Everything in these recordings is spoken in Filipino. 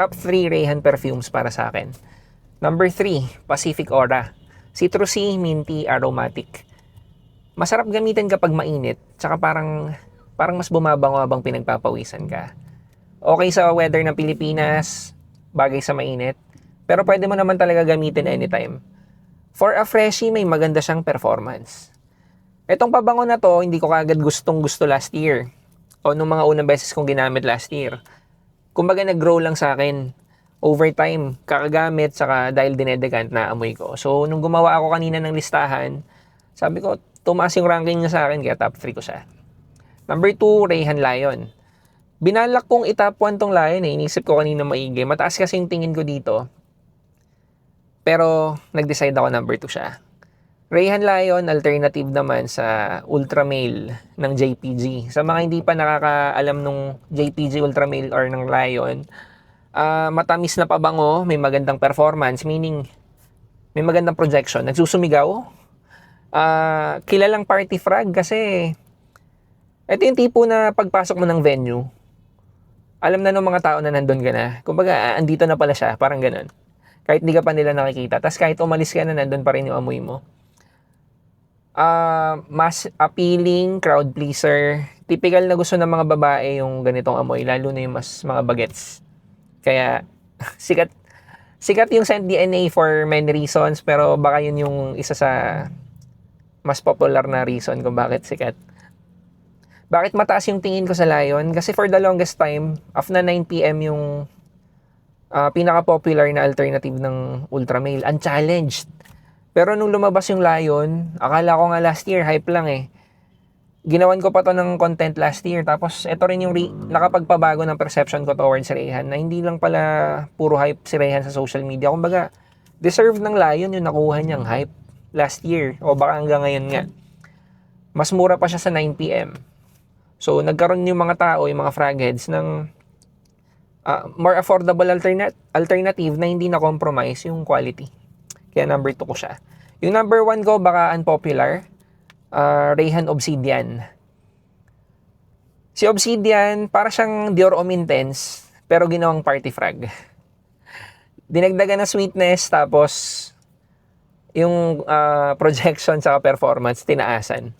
Top 3 Rayhan perfumes para sa akin. Number 3, Pacific Aura. Citrusy, minty, aromatic. Masarap gamitin kapag mainit, tsaka parang mas bumabango habang pinagpapawisan ka. Okay sa weather ng Pilipinas, bagay sa mainit, pero pwede mo naman talaga gamitin anytime. For a freshie, may maganda siyang performance. Etong pabango na to, hindi ko kagad gustong gusto last year. O nung mga unang beses kong ginamit last year. Kumbaga nag-grow lang sa akin. Over time, kakagamit, saka dahil dinedekant na amoy ko. So, nung gumawa ako kanina ng listahan, sabi ko, tumaas yung ranking niya sa akin, kaya top 3 ko siya. Number 2, Rayhan Lion. Binalak kong itop 1 tong Lion eh. Inisip ko kanina maigi. Mataas kasi yung tingin ko dito. Pero, nag-decide ako number 2 siya. Rayhan Lion, alternative naman sa Ultra Male ng JPG. Sa mga hindi pa nakakaalam nung JPG Ultra Male or ng Lion, matamis na pabango, may magandang performance, meaning may magandang projection. Nagsusumigaw. Kilalang party frag kasi ito yung tipo na pagpasok mo ng venue, alam na ng mga tao na nandun ka na. Kumbaga, andito na pala siya, parang ganun. Kahit di ka pa nila nakikita. Tapos kahit umalis ka na, nandun pa rin yung amoy mo. Mas appealing, crowd pleaser. Typical na gusto ng mga babae yung ganitong amoy, lalo na yung mas mga bagets. Kaya sikat yung Scent DNA for many reasons, pero baka yun yung isa sa mas popular na reason kung bakit sikat. Bakit mataas yung tingin ko sa Lion? Kasi for the longest time, after 9 PM yung pinaka-popular na alternative ng Ultra Male, unchallenged. Pero nung lumabas yung Lion, akala ko nga last year, hype lang eh. Ginawan ko pa to ng content last year. Tapos ito rin yung nakapagpabago ng perception ko towards Rayhan, na hindi lang pala puro hype si Rayhan sa social media. Kumbaga, deserve ng Lion yung nakuha niyang hype last year. O baka hanggang ngayon nga. Mas mura pa siya sa 9 PM. So, nagkaroon yung mga tao, yung mga fragheads ng more affordable alternative na hindi na compromise yung quality. Kaya number 2 ko siya. Yung number 1 ko, baka unpopular, Rayhan Obsidian. Si Obsidian, para siyang Dior Homme Intense, pero ginawang party frag. Dinagdagan na sweetness, tapos yung projection sa performance, tinaasan.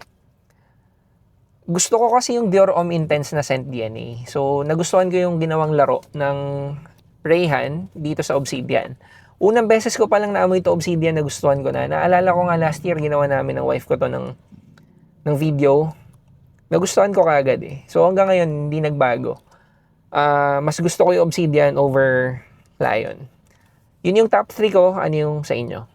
Gusto ko kasi yung Dior Homme Intense na Scent DNA. So, nagustuhan ko yung ginawang laro ng Rayhan dito sa Obsidian. Unang beses ko palang naamoy ito Obsidian, nagustuhan ko na. Naalala ko nga last year, ginawa namin ng wife ko to ng video. Nagustuhan ko kaagad eh. So hanggang ngayon, hindi nagbago. Mas gusto ko yung Obsidian over Lion. Yun yung top 3 ko. Ano yung sa inyo?